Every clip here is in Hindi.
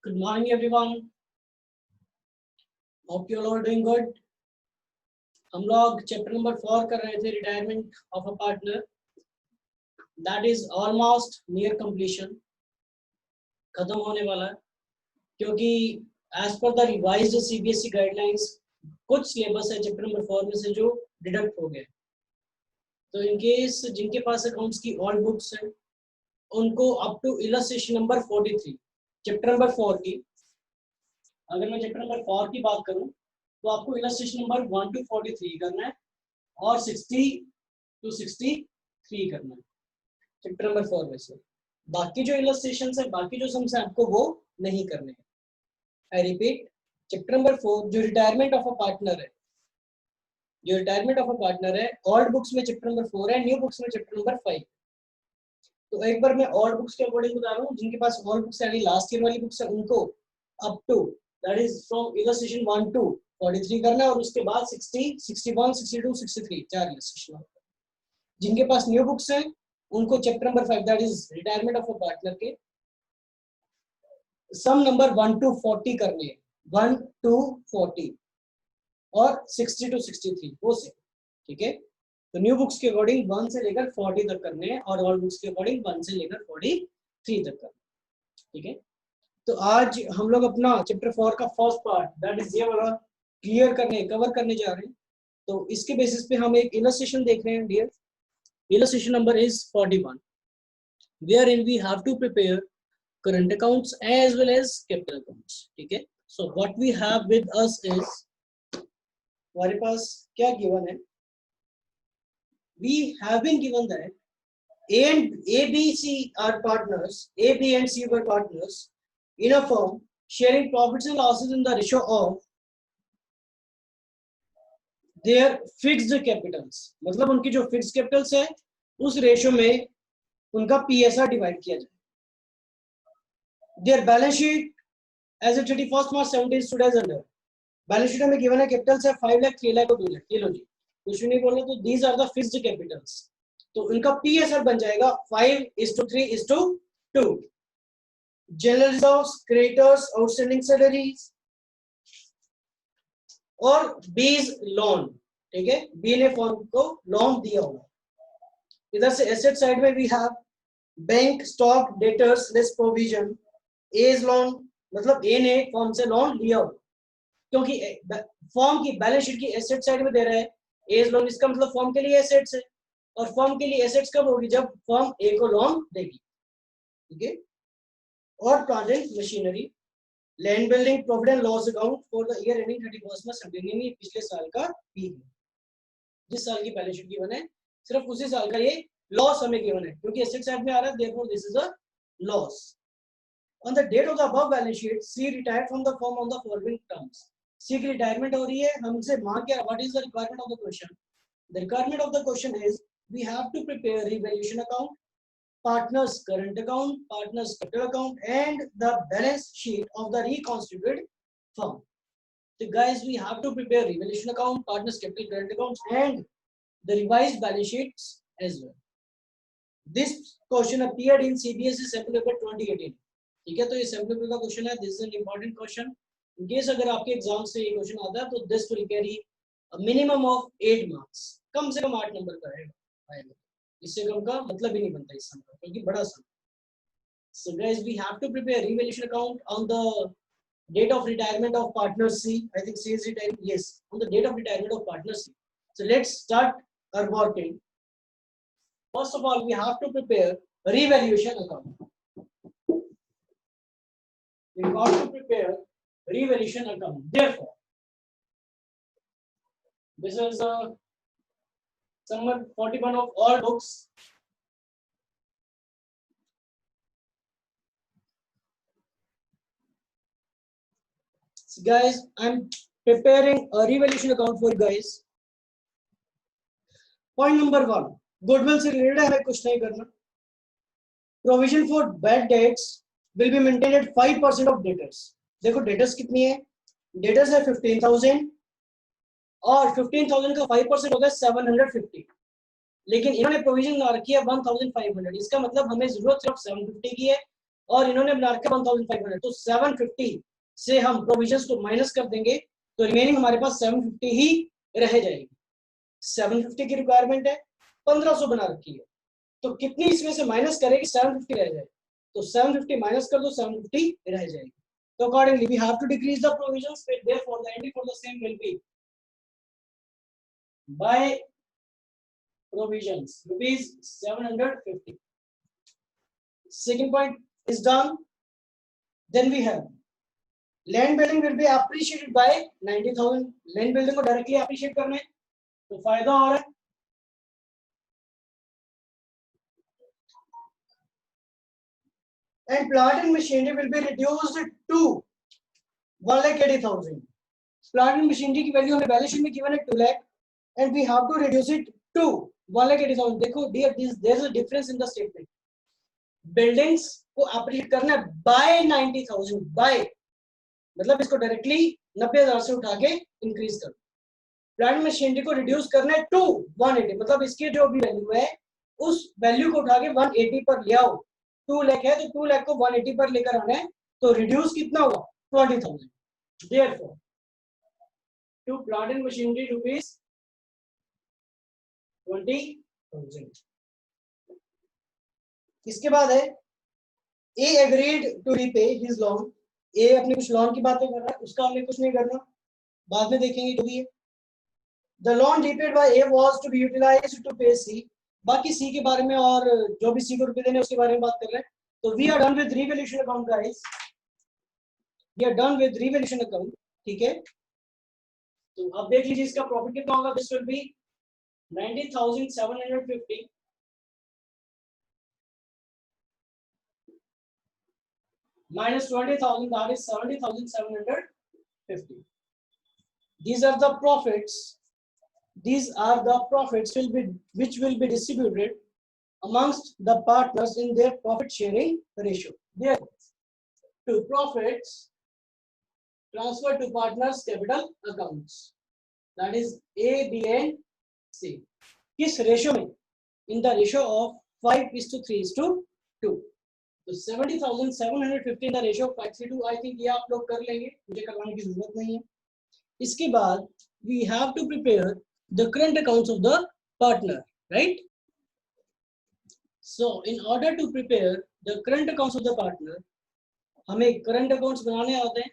Good morning, everyone. Hope you all are doing good. हम लोग चैप्टर नंबर 4 कर रहे थे, retirement of a partner. That is almost near completion, खत्म होने वाला है, क्योंकि एज पर द रिवाइज्ड सीबीएसई गाइडलाइंस कुछ सिलेबस है चैप्टर नंबर 4 में से जो डिडक्ट हो गए. तो इन केस जिनके पास अकाउंट्स की ऑल बुक्स हैं उनको up to illustration number 43 chapter number 4 की, अगर मैं चैप्टर नंबर 4 की बात करूं तो आपको इलस्ट्रेशन नंबर 1 to 43 करना है और 60 to 63 करना है चैप्टर नंबर 4 में से. बाकी जो इलस्ट्रेशंस है, बाकी जो सम्स है, आपको वो नहीं करने हैं. आई रिपीट, चैप्टर नंबर 4 जो रिटायरमेंट ऑफ अ पार्टनर है, जो रिटायरमेंट ऑफ अ पार्टनर है, ओल्ड बुक्स में चैप्टर नंबर 4 है, न्यू बुक्स में चैप्टर नंबर 5. तो एक बार मैं ओल्ड बुक्स के अकॉर्डिंग बता रहा हूँ. जिनके पास ओल्ड बुक्स यानी लास्ट ईयर वाली बुक्स है उनको up to that is from illustration 1 to 43 करना है और उसके बाद 60, 61, 62, 63 चार इलस्ट्रेशन. जिनके पास न्यू बुक्स हैं उनको chapter number 5 that is retirement of a partner के सम नंबर 1 to 40 करने हैं, 1 to 40 और 60 to 63 वो से. ठीक है, तो न्यू बुक्स के अकॉर्डिंग 1 से लेकर 40 तक करने हैं और ओल्ड बुक्स के अकॉर्डिंग 1 से लेकर 43 तक करने. ठीक है, तो आज हम लोग अपना चैप्टर 4 का फर्स्ट पार्ट दैट इज ये वाला क्लियर करने, कवर करने जा रहे हैं. तो इसके बेसिस पे हम एक इलस्ट्रेशन देख रहे हैं dear. Illustration number is 41 wherein we have to prepare current accounts as well as capital accounts. ठीक है, so what we have with us is, हमारे पास क्या गिवन है, we have been given that A, B, C are partners, A, B and C were partners in a firm sharing profits and losses in the ratio of their fixed capitals. मतलब उनकी जो फिक्स्ड कैपिटल्स है उस रेशियो में उनका पीएसआर डिवाइड किया जाए. Their balance sheet as of 31st March 17 stood as under. Balance sheet में गिवन है कैपिटल्स है 5 लाख, 3 लाख और 2 लाख. ये लो जी, कुछ नहीं बोलना. तो these are the fixed capitals. तो उनका पीएसआर बन जाएगा 5:3:2. General reserves, creditors, outstanding salaries और बीज लोन. ठीक है, बी ने फर्म को लोन दिया होगा. इधर से एसेट साइड में we have bank, stock, debtors less provision. A's loan मतलब ए ने फर्म से लोन लिया होगा, क्योंकि फर्म की बैलेंस शीट की एसेट साइड में दे रहा है एज लोन. इसका मतलब फर्म के लिए एसेट्स है और फर्म के लिए एसेट्स कब होगी, जब फर्म ए को लोन देगी. ठीक है, और plant and machinery, land building, profit and loss account for the year ending 31st March 17 में पिछले साल का पी है. जिस साल की बैलेंस शीट गिवन है सिर्फ उसी साल का ये लॉस हमें गिवन है, क्योंकि एसेट साइड में आ रहा है, therefore this is a loss. On the date of the above balance sheet, C retired from the firm on the following terms. C की रिटायरमेंट हो रही है, हमसे मांग क्या, what is the requirement of the question? The requirement of the question is we have to prepare revaluation account, partners current account, partners capital account and the balance sheet of the reconstituted firm. So guys, we have to prepare revaluation account, partners capital current accounts and the revised balance sheets as well. This question appeared in CBSE sample paper 2018. ठीक है, तो ये सैंपल पेपर का क्वेश्चन है. This is an important question. In case अगर आपके एग्जाम से ये क्वेश्चन आता है तो this will carry a minimum of 8 marks. कम से कम 8 नंबर का आएगा. इससे कम का मतलब ही नहीं बनता इस सम का, क्योंकि बड़ा sum. So guys, we have to prepare revaluation account on the date of retirement of partner C. I think C is retiring. Yes, on the date of retirement of partner C. So let's start our working. First of all, we have to prepare revaluation account. We got to prepare revaluation account. Therefore, this is number 41 of all books. So guys, I'm preparing a revaluation account for you guys. Point number 1, goodwill से related है, कुछ नहीं करना. Provision for bad debts will be maintained at 5% of debtors. देखो डेटर्स कितनी है, डेटर्स है 15,000 और 15,000 का 5% होगा 750. लेकिन इन्होंने प्रोविजन ना रखी है 1,500. इसका मतलब हमें जरूरत सिर्फ 750 की है और इन्होंने बना रखा 1500, तो 750 से हम प्रोविजंस को माइनस कर देंगे तो रिमेनिंग हमारे पास 750 ही रह जाएगी। 750 की रिक्वायरमेंट है, 1500 बना रखी है, तो कितनी इसमें से माइनस करें कि 750 रह जाए, तो 750 माइनस कर दो, 750 रह जाएगी। तो accordingly we have to decrease the provisions, therefore the entry for the same will be by provisions rupees 750. Second point is done. Then we have land building will be appreciated by 90,000. land building को directly appreciate करना है तो फायदा हो रहा है। And plant and machinery will be reduced to 1,80,000. Plant and machinery की वैल्यू हमें बैलेंस शीट में गिवन है 2 lakh and we have to reduce it to 1,80,000. देखो dear, there is a difference in the statement. Buildings को अप्रिशिएट करना है बाय 90,000, बाय मतलब इसको डायरेक्टली 90,000 से उठा के इंक्रीज कर। प्लांट मशीनरी को रिड्यूस करना है टू 180, मतलब इसकी जो भी वैल्यू है उस वैल्यू को उठा के 180 पर ले आओ। 2 लाख है तो 2 लाख को 180 पर लेकर आना है, तो रिड्यूस कितना हुआ 20,000। Therefore to plant and machinery rupees 20,000। इसके बाद है A agreed to repay his loan. A अपने कुछ लोन की बातें कर रहा है, उसका हमें कुछ नहीं करना, बाद में देखेंगे जो भी है। The loan repaid by A was to be utilised to pay C. बाकी सी के बारे में और जो भी सी को रुपए देने उसके बारे में बात कर रहे हैं। तो we are done with revaluation account guys, we are done with revaluation account, ठीक है। तो अब देख लीजिए इसका प्रॉफिट कितना होगा। This will B 90,750 minus 20,000, that is 70,750. These are the profits. These are the profits which will be distributed amongst the partners in their profit sharing ratio. There, to profits transferred to partners capital accounts. That is A, B, and C. किस रेशियो में? In the ratio of 5:3:2. तो 70,750 इन द रेशियो 5:2। आई थिंक ये आप लोग कर लेंगे, मुझे करवाने की जरूरत नहीं है। इसके बाद we have to prepare the current accounts of the partner, right. So in order to prepare the current accounts of the partner, हमें करंट अकाउंट्स बनाने आते हैं।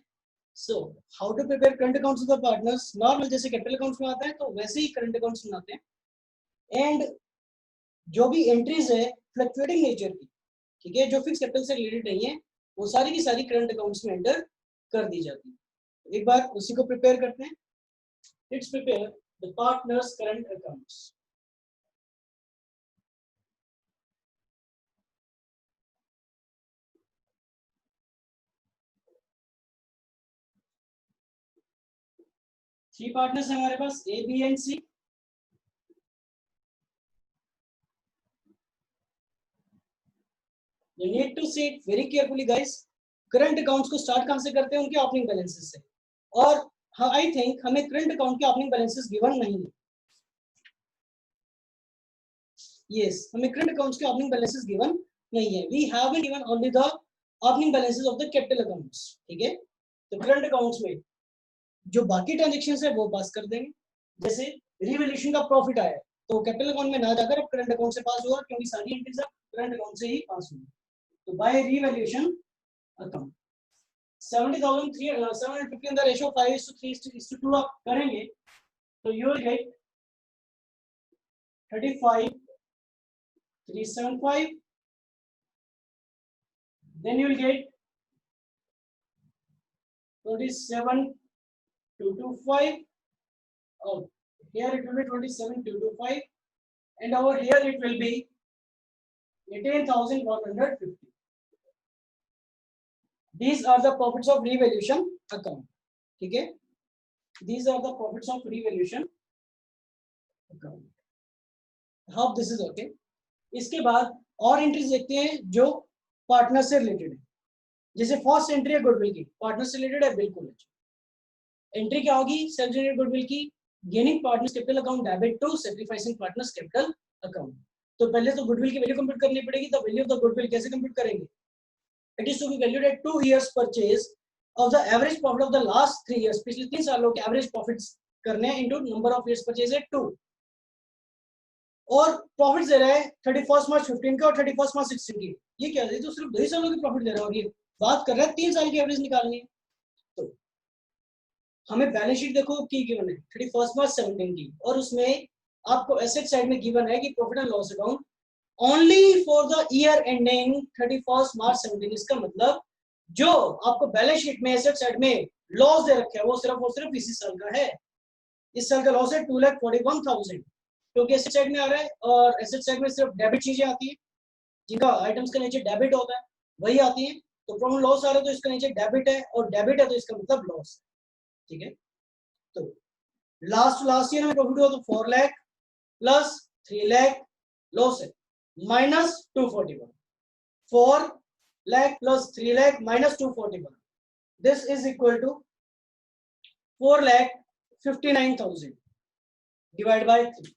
So how to prepare current accounts of the partners, normal जैसे कैपिटल अकाउंट्स में आता है तो वैसे ही करंट अकाउंट्स बनाते हैं। एंड जो भी एंट्रीज है फ्लक्चुएटिंग नेचर की, ठीक है, जो फिक्स कैपिटल से रिलेटेड नहीं है, वो सारी की सारी करंट अकाउंट्स में एंटर कर दी जाती है। एक बार उसी को प्रिपेयर करते हैं। Let's prepare the partners current accounts. Three partners है हमारे पास, A, B and C. You need to see it very carefully guys. Current accounts को स्टार्ट कहां से करते हैं? उनके ओपनिंग बैलेंसेस से। और आई थिंक हमें करंट अकाउंट के ओपनिंग बैलेंसेस गिवन नहीं है। यस, हमें करंट अकाउंट्स के ओपनिंग बैलेंसेस गिवन नहीं है। We have given only the opening balances of the capital accounts, ठीक है। तो करंट अकाउंट्स में जो बाकी ट्रांजैक्शंस है वो पास कर देंगे। जैसे रिवैल्यूएशन का प्रॉफिट आया तो कैपिटल अकाउंट में ना जाकर अब करंट अकाउंट से पास होगा, क्योंकि सारी एंट्रीज अब करंट अकाउंट से ही पास होंगी। तो by revaluation account 70,750 in the ratio 5:3:2 आप करेंगे तो you will get 35,375, then you will get 27,225. Oh, here it will be 27,225, and over here it will be 18,150. These are the profits of revaluation account, ठीक है। These are the profits of revaluation account. Hope this is okay. इसके बाद और एंट्रीज देखते हैं जो पार्टनर से रिलेटेड है। जैसे फर्स्ट एंट्री है गुडविल की, पार्टनर से रिलेटेड है बिल्कुल। एंट्री क्या होगी? सेल्फ जनरेटेड गुडविल की, gaining partners capital account debit to sacrificing partners capital account. तो पहले तो गुडविल की वैल्यू कंप्यूट करनी पड़ेगी। तो वैल्यू ऑफ द गुडविल कैसे कंप्यूट करेंगे? It is to be valued at 2 years purchase of the average profit of the last 3 years, पिछले 3 सालों के एवरेज प्रॉफिट्स करने हैं into number of years purchase है 2, और प्रॉफिट दे रहा है 31 मार्च 15 का और 31 मार्च 16 की। ये क्या है, तो सिर्फ 2 सालों की प्रॉफिट दे रहा है और ये बात कर रहा है 3 साल की एवरेज निकालनी है। तो हमें बैलेंस शीट देखो की गिवन है 31 मार्च 17 की, और उसमें आपको एसेट साइड में गिवन है कि profit and loss account only for the year ending 31 मार्च 17। इसका मतलब जो आपको बैलेंस शीट में एसेट साइड में लॉस दे रखा है वो सिर्फ और सिर्फ इसी साल का है। इस साल का लॉस है 2,41,000, क्योंकि एसेट साइड में आ रहा है और एसेट साइड में सिर्फ डेबिट चीजें आती है, जिनका आइटम्स के नीचे डेबिट होता है वही आती है। तो प्रॉफिट लॉस आ रहा है तो इसका नीचे डेबिट है, और डेबिट है तो इसका मतलब लॉस है। ठीक है, तो लास्ट ईयर में प्रॉफिट हुआ तो 4 लाख प्लस 3 लाख लॉस है minus 241, 4 lakh plus 3 lakh minus 241. This is equal to 4,59,000 divided by 3.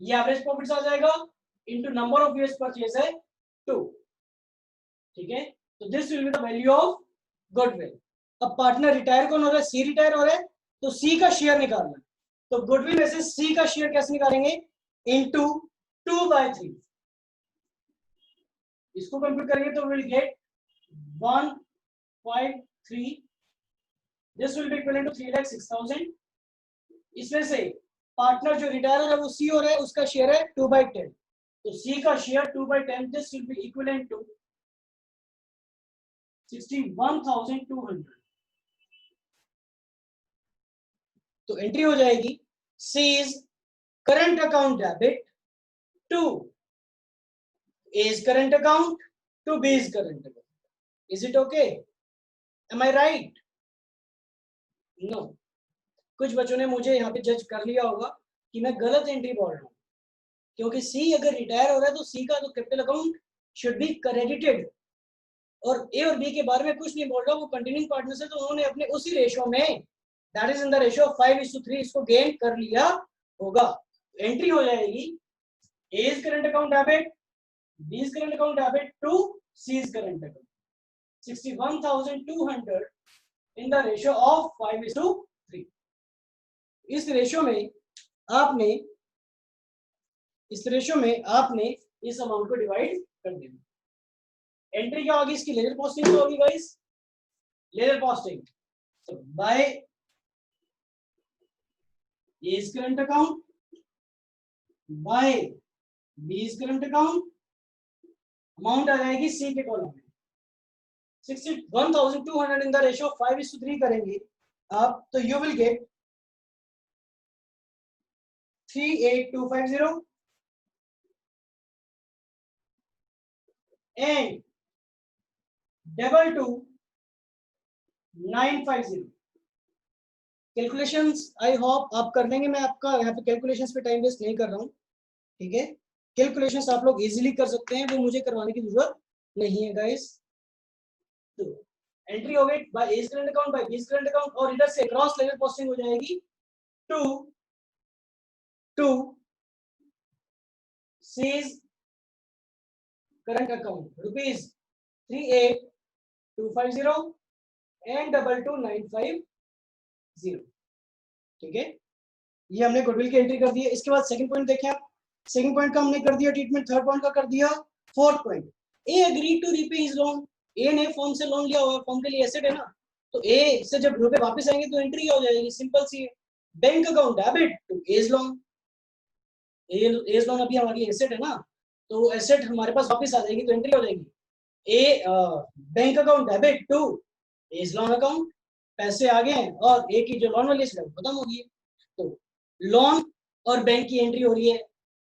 ये एवरेज प्रॉफिट्स आ जाएगा into number of years purchase है 2। ठीक है, तो this will be the value of goodwill. अब पार्टनर रिटायर कौन हो रहा है, सी रिटायर हो रहा है, तो सी का शेयर निकालना है। तो गुडविल में से सी का शेयर कैसे निकालेंगे, इनटू 2/3। इसको कंप्यूट करेंगे तो will get 153, this will be equivalent to 3,06,000। इसमें से पार्टनर जो रिटायर हो रहा है वो सी हो रहा है, उसका शेयर है 2/10, तो सी का share 2/10, this will be equivalent to 61,200। तो एंट्री हो जाएगी C is current account debit to A's current account to B's current account. Is it okay? Am I right? No. कुछ बच्चों ने मुझे यहाँ पे जज कर लिया होगा कि मैं गलत एंट्री बोल रहा हूँ, क्योंकि C अगर रिटायर हो रहा है तो C का तो capital account should be credited, और A और B के बारे में कुछ नहीं बोल रहा, वो कंटिन्यूइंग पार्टनर्स है तो उन्होंने अपने उसी रेशियो में, that is in the ratio 5:3, इसको गेन कर लिया होगा। एंट्री हो जाएगी A's current account debit, B's current account debit to C's current account, 61,200 in the ratio of 5:3। इस रेशियो में आपने इस अमाउंट को डिवाइड कर देना। एंट्री क्या होगी इसकी, लेजर पोस्टिंग क्या होगी गाइस, लेजर पोस्टिंग। तो by A's current account by B's current account, amount आ जाएगी सी के कॉलम में 61,200 इन द रेशियो 5:3 करेंगे आप, तो you will gate 38250 and 22950। Calculations I hope आप कर लेंगे, मैं आपका यहाँ पे कैलकुलेशंस पे टाइम वेस्ट नहीं कर रहा हूँ। ठीक है, कैलकुलेशंस आप लोग इजीली कर सकते हैं, वो मुझे करवाने की जरूरत नहीं है गाइस। तो एंट्री हो गई by A's current account by B's current account, और इधर से क्रॉस लेवल पोस्टिंग हो जाएगी to C's current account rupees 38250 and 22950। ठीक है, ये हमने गुडविल की एंट्री कर दी है। इसके बाद सेकंड पॉइंट देखें आप, सेकंड पॉइंट का हमने कर दिया ट्रीटमेंट, थर्ड पॉइंट का कर दिया। Fourth point, A agree to repay his loan. A ने फॉर्म से लोन लिया हुआ है, फॉर्म के लिए एसेट है ना, तो ए से जब रुपए वापस आएंगे तो एंट्री हो जाएगी, सिंपल सी है। Bank account debit to A's loan, A's loan अभी हमारी एसेट है ना, तो एसेट हमारे पास वापस आ जाएगी तो एंट्री हो जाएगी A bank account debit to A's loan account, पैसे आ गए हैं और ए की जो लोन वाली एसेट खत्म हो गई है, तो लोन और बैंक की एंट्री हो रही है,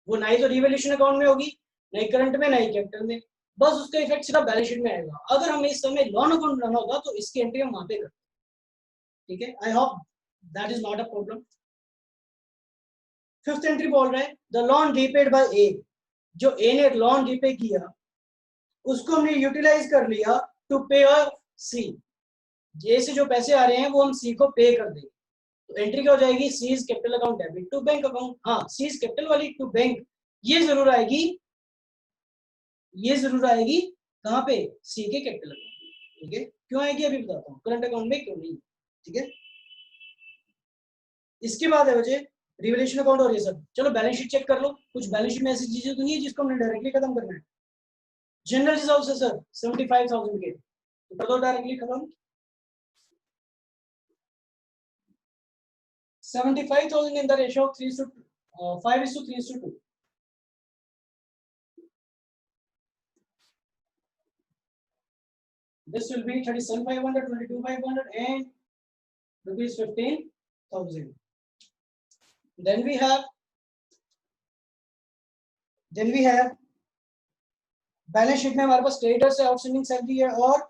वो ना ही तो रिवैल्यूएशन अकाउंट में होगी, ना ही करंट में, ना ही कैपिटल में, बस उसका इफेक्ट सिर्फ बैलेंस शीट में आएगा। अगर हमें इस समय लोन अकाउंट बनाना होगा तो इसकी एंट्री हम वहां पे करते हैं। ठीक है, I hope that is not a problem. Fifth entry बोल रहे हैं द लोन रीपेड बाय ए, जो ए ने लोन रीपे किया उसको हमने यूटिलाइज कर लिया टू पे सी, ए से जो पैसे आ रहे हैं वो हम सी को पे कर देंगे, तो एंट्री क्या हो जाएगी, C's capital account debit to bank account. हाँ, सीज कैपिटल वाली टू बैंक ये जरूर आएगी ये जरूर आएगी कहाँ पे, सी के कैपिटल अकाउंट। ठीक है, क्यों आएगी अभी बताता हूँ, करंट अकाउंट में क्यों नहीं। ठीक है, इसके बाद है बच्चे रिवैल्यूएशन अकाउंट और ये सब। चलो बैलेंस शीट चेक कर लो, कुछ बैलेंस शीट में ऐसी चीजें तो नहीं है जिसको हमने डायरेक्टली खत्म करना है। जनरल रिजर्व से सर 75,000 के, तो कर दो डायरेक्टली खत्म। 75,000 in the ratio of 5:3:2. This will be 37,500, 22,500, and rupees 15,000. Then we have balance sheet में हमारे पास क्रेडिटर्स है, आउटस्टैंडिंग सैलरी है और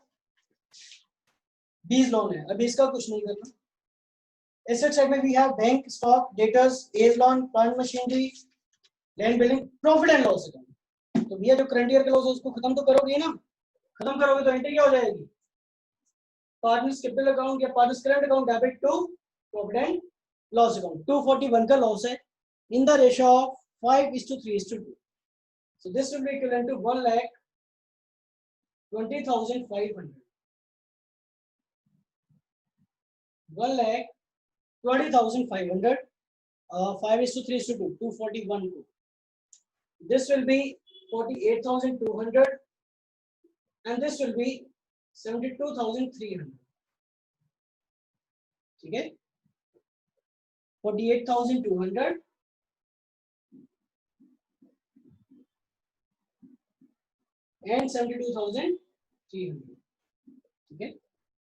बीज लोन है। अभी इसका कुछ नहीं करना। एसेट साइड में we have bank, stock, debtors, A's loan, plant machinery, land building, profit and loss account. तो भैया जो करंट ईयर का लॉस है उसको खत्म तो करोगे ना, खत्म करोगे तो एंट्री क्या हो जाएगी, पार्टनर्स कैपिटल अकाउंट या partners current account debit to profit and loss account. 241 का लॉस है in the ratio of 5:3:2. So this will be equivalent to 1,20,500. 1,20,500. 5:3:2. 241. This will be 48,200, and this will be 72,300. ठीक है, 48,200 and 72,300. ठीक है,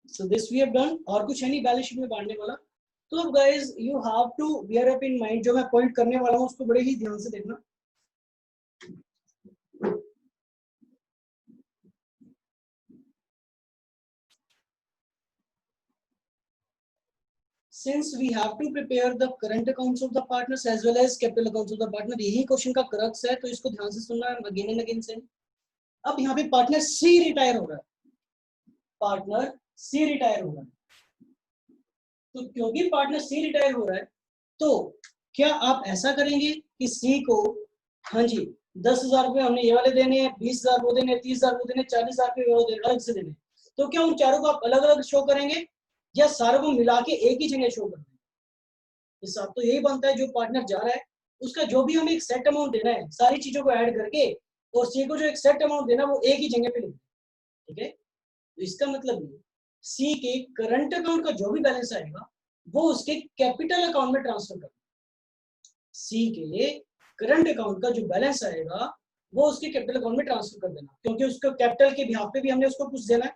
so this we have done. और कुछ है नहीं बैलेंस शीट में बांटने वाला। तो अब guys you have to bear up in mind, जो मैं पॉइंट करने वाला हूँ उसको बड़े ही ध्यान से देखना। Since we have to prepare the current accounts of the partners as well as capital accounts of the partner, यही क्वेश्चन का क्रक्स है, तो इसको ध्यान से सुनना अगेन एंड अगेन से। अब यहाँ पे पार्टनर सी रिटायर हो रहा है, पार्टनर सी रिटायर हो रहा है, तो क्योंकि पार्टनर सी रिटायर हो रहा है तो क्या आप ऐसा करेंगे कि सी को, हाँ जी 10,000 रुपए हमने ये वाले देने हैं, 20,000 वो देने, 30,000 वो देने, 40,000 रुपए वो देने, अलग से देने, तो क्या उन चारों को आप अलग अलग शो करेंगे या सारों को मिला के एक ही जगह शो कर देंगे? हिसाब तो यही बनता है, जो पार्टनर जा रहा है उसका जो भी हमें एक सेट अमाउंट देना है, सारी चीजों को ऐड करके, और सी को जो एक सेट अमाउंट देना वो एक ही जगह पे लिख। ठीक है, तो इसका मतलब ये सी के करंट अकाउंट का जो भी बैलेंस आएगा वो उसके कैपिटल अकाउंट में ट्रांसफर करना। सी के करंट अकाउंट का जो बैलेंस आएगा वो उसके कैपिटल अकाउंट में ट्रांसफर कर देना, क्योंकि उसको कैपिटल के बिहाफ पे भी हमने उसको कुछ देना है।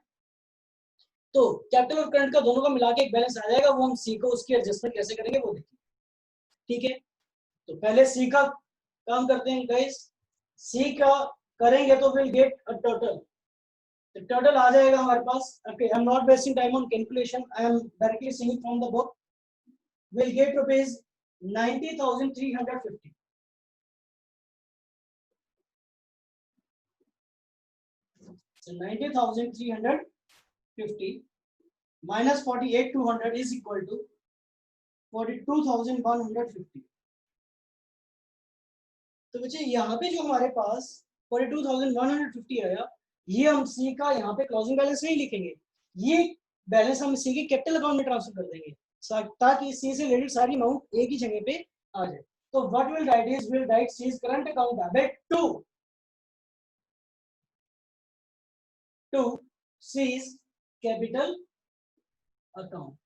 तो कैपिटल और करंट का दोनों का मिला के एक बैलेंस आ जाएगा, वो हम सी को उसकी एडजस्टमेंट कैसे करेंगे वो देखिए। ठीक है, तो पहले सी का काम करते हैं गाइस। सी का करेंगे तो विल गेट अ टोटल, तो टोटल आ जाएगा हमारे पास। Okay, I am not wasting time on calculation, I am directly seeing from the book. Will get rupees 90,350। So 90,350 minus 48,200 is equal to 42,150। तो बच्चे यहाँ पे जो हमारे पास 42,150 आया, ये हम सी का यहाँ पे क्लोजिंग बैलेंस नहीं लिखेंगे, ये बैलेंस हम सी के कैपिटल अकाउंट में ट्रांसफर कर देंगे ताकि सी से रिलेटेड सारी अमाउंट एक ही जगह पे आ जाए। तो what will write is, will write C's current account debit to C's capital account.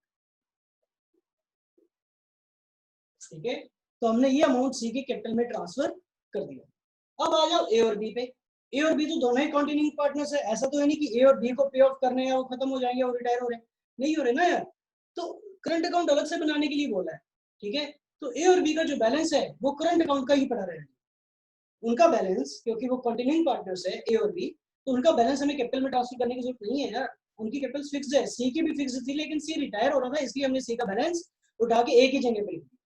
ठीक है, तो हमने ये अमाउंट सी के कैपिटल में ट्रांसफर कर दिया। अब आ जाओ ए और बी पे। ए और बी तो दोनों ही कंटिन्यूइंग पार्टनर्स है, ऐसा तो है नहीं कि ए और बी को पे ऑफ करने हैं वो खत्म हो जाएंगे और रिटायर हो रहे हैं, नहीं हो रहे ना यार। तो करंट अकाउंट अलग से बनाने के लिए बोला है। ठीक है, तो ए और बी का जो बैलेंस है वो करंट अकाउंट का ही पड़ा रहेगा। उनका बैलेंस, क्योंकि वो कंटिन्यूइंग पार्टनर्स है ए और बी, तो उनका बैलेंस हमें कैपिटल में ट्रांसफर करने की जरूरत नहीं है यार, उनकी कैपिटल फिक्स है। सी की भी फिक्स थी लेकिन सी रिटायर हो रहा था, इसलिए हमने सी का बैलेंस उठा के एक ही जगह पे लिख दिया।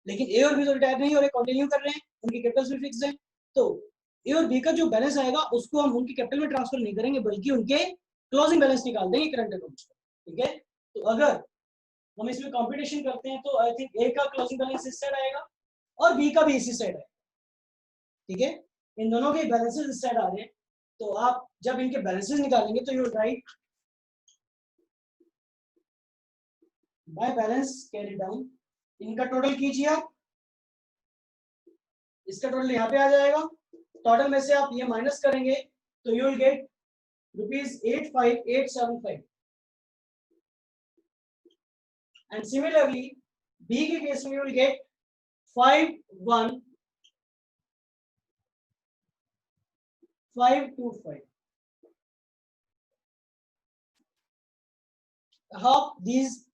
लेकिन ए और बी तो रिटायर नहीं हो रहे, कंटिन्यू कर रहे हैं, उनकी कैपिटल्स भी फिक्स है। तो ए और बी का जो बैलेंस आएगा उसको हम उनकी कैपिटल में ट्रांसफर नहीं करेंगे, बल्कि उनके क्लोजिंग बैलेंस निकाल देंगे करंट अकाउंट का। ठीक है, तो अगर हम इसमें कंपटीशन करते हैं तो आई थिंक ए का क्लोजिंग बैलेंस इस साइड आएगा और बी का भी इसी साइड आएगा। ठीक है, इन दोनों के बैलेंसेस इस साइड आ रहे हैं, तो आप जब इनके बैलेंसेस निकालेंगे तो you right by balance carry down, इनका टोटल कीजिए आप, इसका टोटल यहाँ पे आ जाएगा, टोटल में से आप ये माइनस करेंगे तो you will get ₹85875 and similarly B के केस में you will get 51525. How these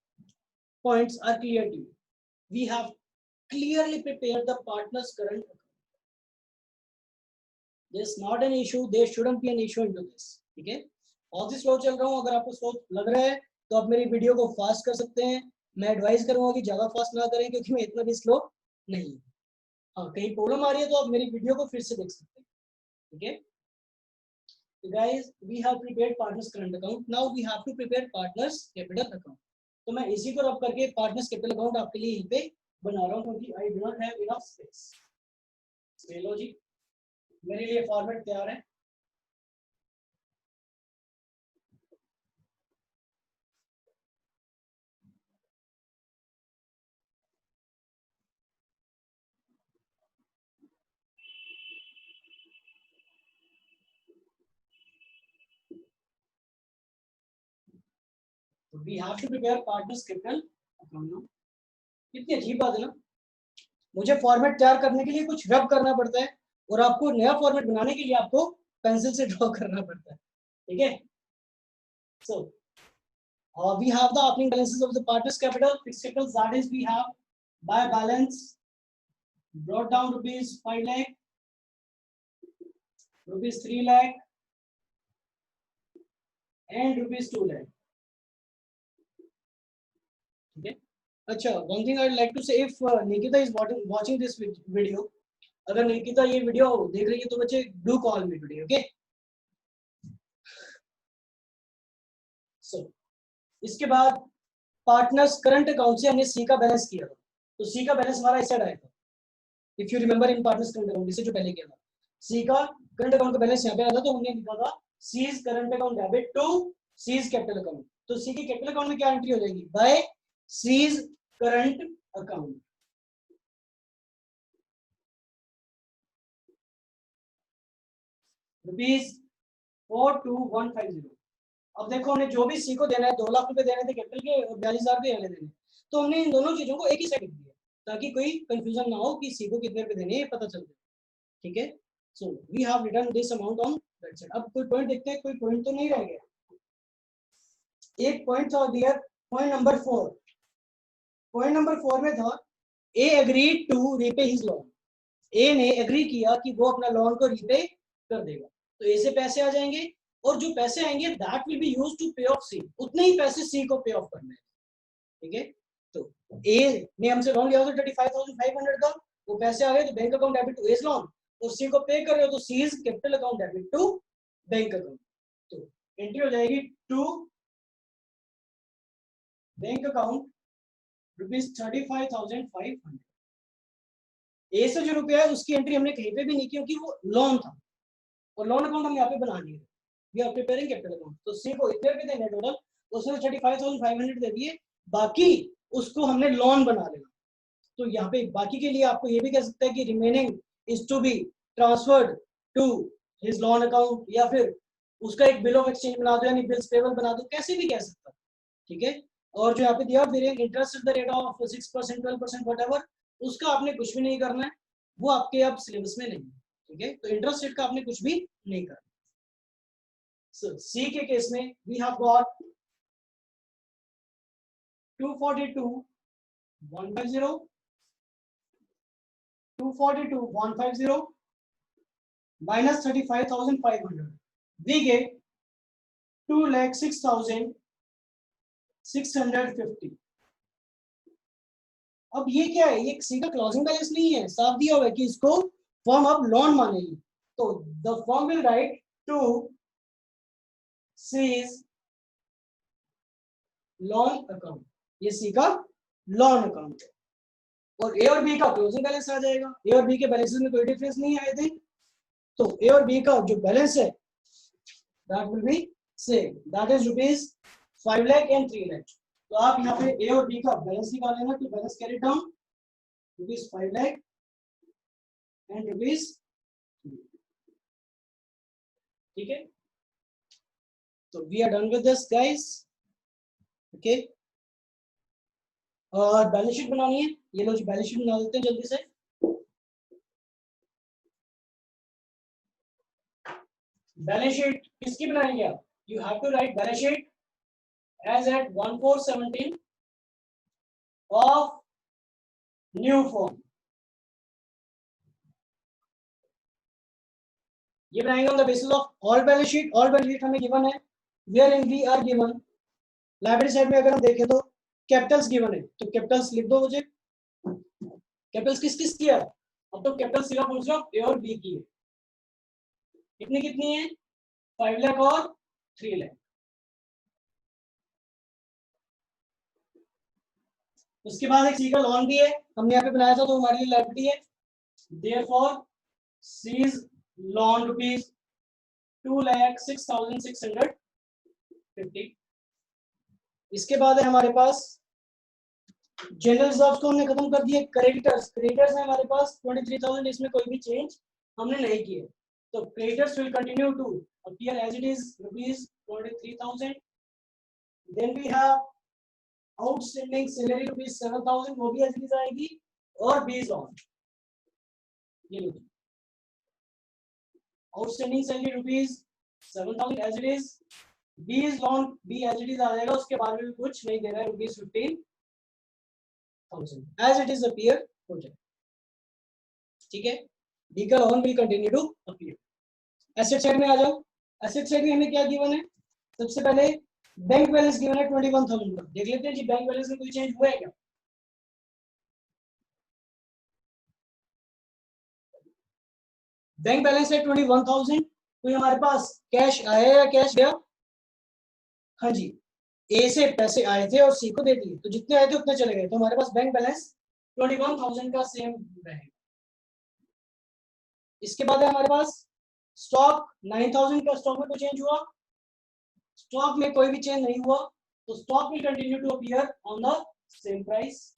points are clear to you? We have clearly prepared the partner's current account. There's not an issue. There shouldn't be an issue into this. ठीक है? बहुत ही स्लो चल रहा हूँ. अगर आपको स्लो लग रहा है तो आप मेरी वीडियो को फास्ट कर सकते हैं. मैं एडवाइस करूंगा कि ज्यादा फास्ट ना करें क्योंकि मैं इतना भी स्लो नहीं. हाँ, कहीं प्रॉब्लम आ रही है तो आप मेरी वीडियो को फिर से देख सकते हैं. ठीक है? So guys, we have prepared partners current account. Now we have to prepare partners capital account. तो मैं इसी को रब करके partners capital account आपके लिए यहीं पे बना रहा हूँ क्योंकि I do not have enough space. लो जी, मेरे लिए फॉर्मेट तैयार है. We have to prepare partners capital account. कितनी अजीब बात है ना, मुझे फॉर्मेट तैयार करने के लिए कुछ रब करना पड़ता है और आपको नया फॉर्मेट बनाने के लिए आपको पेंसिल से ड्रॉ करना पड़ता है. ठीक है? So we have the opening balances of the partners capital, fixed capital, that is we have by balance brought down rupees 5 lakh, rupees 3 lakh and rupees 2 lakh. Okay. अच्छा, one thing I'd like to say, if Nikita is watching this video, अगर निकिता ये वीडियो देख रही है तो बच्चे do call me today, okay? So इसके बाद पार्टनर्स करंट अकाउंट से हमने सी का बैलेंस किया था, तो सी का बैलेंस हमारा इस साइड आया था. If you remember in partners current account इससे जो पहले किया था, सी का करंट अकाउंट का बैलेंस यहाँ पे आया था, तो हमने लिखा था C's current account debit to C's capital account. तो सी के कैपिटल अकाउंट में क्या एंट्री हो जाएगी? By C's current account. ₹42,150. अब देखो हमने जो भी सी को देना है 2 लाख रुपए देने थे कैपिटल के और 42,000 रुपए देने थे, तो हमने इन दोनों चीजों को एक ही साइड लिख दिया ताकि कोई कंफ्यूजन ना हो कि सी को कितने रुपए देने हैं, पता चल जाए. ठीक है? So we have written this amount on that side. अब कोई पॉइंट देखते हैं, कोई पॉइंट तो नहीं रह गया. एक पॉइंट था dear, point number 4. Point number 4 में था A agreed to repay his loan. A ने एग्री किया कि वो अपना लोन को रीपे कर देगा, तो ए से पैसे आ जाएंगे और जो पैसे आएंगे that will be used to pay off C. उतने ही पैसे सी को पे ऑफ करने हैं. ठीक है? तो ए ने हमसे लोन लिया था 35,500 का, वो पैसे आ गए तो bank account debit to A's loan, और सी को पे कर रहे हो तो C's capital account debit to bank account. तो एंट्री हो जाएगी टू बैंक अकाउंट ₹35,500. ए से जो रुपया है उसकी एंट्री हमने कहीं पे भी नहीं की क्योंकि वो लोन था और लोन अकाउंट हम यहाँ पे बना दिए. We are preparing capital account. तो सी को इतने रुपए देने टोटल, उसने 35,500 दे दिए, बाकी उसको हमने लोन बना लेना. तो यहाँ पे बाकी के लिए आपको ये भी कह सकते हैं कि remaining is to be transferred to his loan account, या फिर उसका एक बिल ऑफ एक्सचेंज बना दो, यानी बिल्स पेबल बना दो, कैसे भी कह सकता. ठीक है? और जो यहाँ पे दिया variant interest at the rate of 6%, 12%, whatever, उसका आपने कुछ भी नहीं करना है, वो आपके अब सिलेबस में नहीं है. ठीक है? तो इंटरेस्ट रेट का आपने कुछ भी नहीं करना. So C के केस में we have got 242,150, 242,150 minus 35,500, we get 2,06,650. अब ये क्या है? ये सी का क्लोजिंग बैलेंस नहीं है, साफ दिया हुआ है कि इसको फर्म अब लोन मानेगी, तो the firm will write to C's loan account. ये सी का लोन अकाउंट है और ए और बी का क्लोजिंग बैलेंस आ जाएगा. ए और बी के बैलेंसेस में कोई डिफरेंस नहीं है आई थिंक. तो ए और बी का जो बैलेंस है that will B same, that is rupees 5 lakh and 3 lakh. तो आप यहाँ पे ए और बी का बैलेंस निकाल लेना, तो balance carry down rupees 5 lakh and rupees, ठीक है। तो we are done with this guys, okay. और बैलेंस शीट बनानी है, ये लो जी बैलेंस शीट बना देते हैं जल्दी से। बैलेंस शीट किसकी बनाएंगे आप? You have to write balance sheet as at 1417 of new form. ये बनाएंगे on the basis of all balance sheet. All balance sheet हमें गिवन है, wherein we are given. Library side में अगर हम देखें तो कैपिटल्स गिवन है, तो कैपिटल्स लिख दो मुझे। कैपिटल्स किस किस की है? अब तो कैपिटल सिर्फ पूछ रहा हूं ए और बी की है। कितनी कितनी है? 5 लाख और 3 लाख। उसके बाद एक सी का लॉन भी है, हमने यहाँ पे बनाया था, तो हमारे लिए लायबिलिटी है। Therefore C's loan rupees 2,06,650। इसके बाद है हमारे पास जनरल रिजर्व्स को हमने खत्म कर दिए। क्रेडिटर्स, क्रेडिटर्स है हमारे पास 23,000, इसमें कोई भी चेंज हमने नहीं किए, तो creditors will continue to appear as it is rupees 23,000। Then we have outstanding salary rupees 7,000, वो भी एज इट इज आएगी। और बीज लॉन, ये लो outstanding salary rupees 7,000 as it is. B's loan भी एज इट इज आ जाएगा, उसके बाद में कुछ नहीं देना है, rupees 15,000 as it is appear हो जाए, ठीक है। डी का loan will continue to appear. Asset side में आ जाओ। एसेट साइड में हमें क्या गिवन है? सबसे पहले बैंक बैलेंस गिवन है 21,000 का। देख लेते हैं जी बैंक बैलेंस में कोई चेंज हुआ है क्या? बैंक बैलेंस है 21,000। कोई हमारे पास कैश आया या कैश गया? हाँ जी, ए से पैसे आए थे और सी को दे दिए, तो जितने आए थे उतने चले गए, तो हमारे पास बैंक बैलेंस 21,000 का सेम रहेगा। इसके बाद है हमारे पास स्टॉक 9,000 का। स्टॉक में कोई चेंज हुआ? स्टॉक में कोई भी चेंज नहीं हुआ, तो stock will continue to appear on the same price.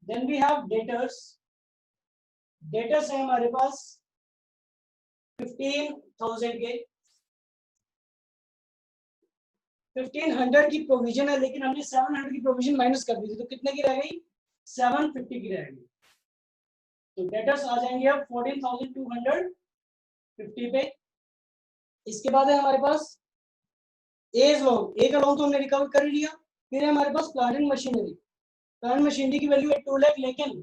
Then we have debtors. Debtors है हमारे पास 15,000 के। 1500 की प्रोविजन है, लेकिन हमने 700 की प्रोविजन माइनस कर दी थी, तो कितने की रह गई? 750 की रह गई। तो डेटर्स आ जाएंगे अब 14,250 पे। इसके बाद है हमारे पास एज लोन। ए का लोन तो हमने रिकवर कर लिया। फिर है हमारे पास plant and machinery. Plant machinery की वैल्यू है 2 लाख, लेकिन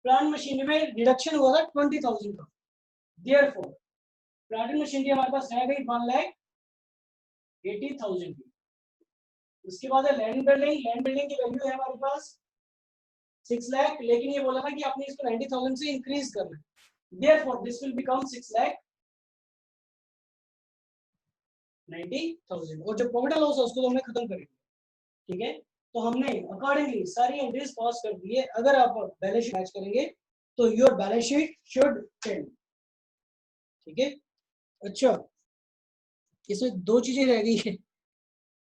प्लांट मशीनरी में रिडक्शन हुआ था 20,000 का। देयरफॉर प्लांट एंड मशीनरी हमारे पास रह गई 1,80,000 की। उसके बाद है लैंड बिल्डिंग। लैंड बिल्डिंग की वैल्यू है हमारे पास 6 लाख, लेकिन ये बोला था कि आपने इसको 90,000 से इंक्रीज करना है। Therefore this will become 6,90,000। और जो प्रॉफिट एंड लॉस है उसको तो हमने खत्म कर दिया, ठीक है। तो हमने अकॉर्डिंगली सारी एंट्रीज पास कर दी है। अगर आप बैलेंस शीट मैच करेंगे तो your balance sheet should change, ठीक है। अच्छा, इसमें दो चीजें रह गई है।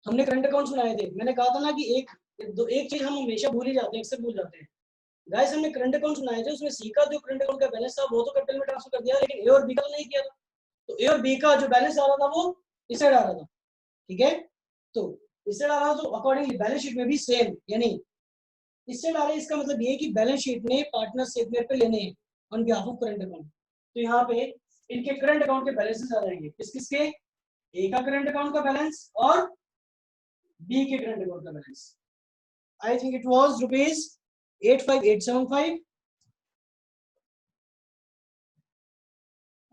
हमने करंट अकाउंट्स बनाए थे, मैंने कहा था ना कि एक चीज हम हमेशा भूल ही जाते हैं, अक्सर भूल जाते हैं। गाइस हमने करंट अकाउंट्स बनाए थे, उसमें सी का जो करंट अकाउंट का बैलेंस था वो तो कैपिटल में ट्रांसफर कर दिया, लेकिन ए और बी का नहीं किया था। तो ए और बी का जो बैलेंस आ रहा था वो इस साइड आ रहा था, ठीक है। तो इस साइड आ रहा था, तो अकॉर्डिंगली बैलेंस शीट में भी सेम, यानी इस साइड आ रहा है। इसका मतलब ये है कि बैलेंस शीट ने पार्टनरशिप में पे लेने हैं on behalf of current account. तो यहाँ पे इनके करंट अकाउंट के बैलेंसेस आ जाएंगे, किस किसके? ए का करंट अकाउंट का बैलेंस और बी के करंट अकाउंट का balance. I think it was rupees 85,875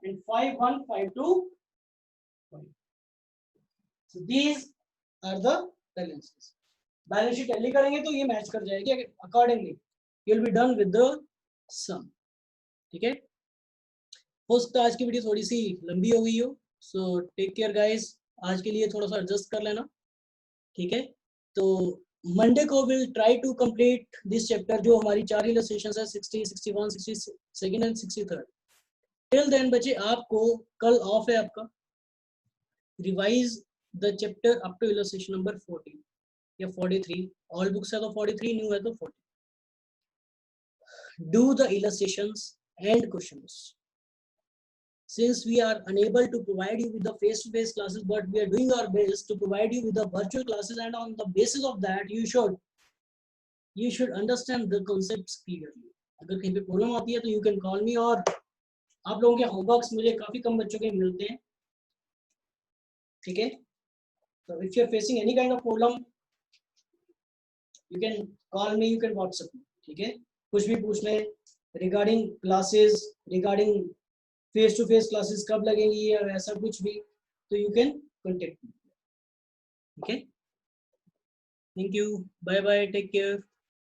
and 51,525. So these are the balances. Balance sheet tally करेंगे तो ये मैच कर जाएगी, accordingly you will be done with the sum, ठीक है। हो सकता है आज की वीडियो थोड़ी सी लंबी हो गई हो, सो टेक केयर गाइस। आज के लिए थोड़ा सा एडजस्ट कर लेना, ठीक है। तो मंडे को will try to complete this chapter, जो हमारी 4 इलस्ट्रेशंस है 60, 61, 62 एंड 63। टिल देन बच्चे आपको कल ऑफ है आपका, revise the chapter up to illustration number 40 या 43, ऑल बुक्स है तो 43, न्यू है तो 40. Do the illustrations and questions. Since we are unable to provide you with the face-to-face classes, but we are doing our best to provide you with the virtual classes, and on the basis of that, you should understand the concepts clearly. अगर कहीं पे प्रॉब्लम आती है तो you can call me, और आप लोगों के होमवर्क्स मुझे काफी कम बच्चों के मिलते हैं, ठीक है? So if you are facing any kind of problem, you can call me, you can WhatsApp me, ठीक है? कुछ भी पूछ लें regarding classes, regarding face to face classes कब लगेंगी या ऐसा कुछ भी, तो you can contact me. Okay, thank you, bye bye, take care.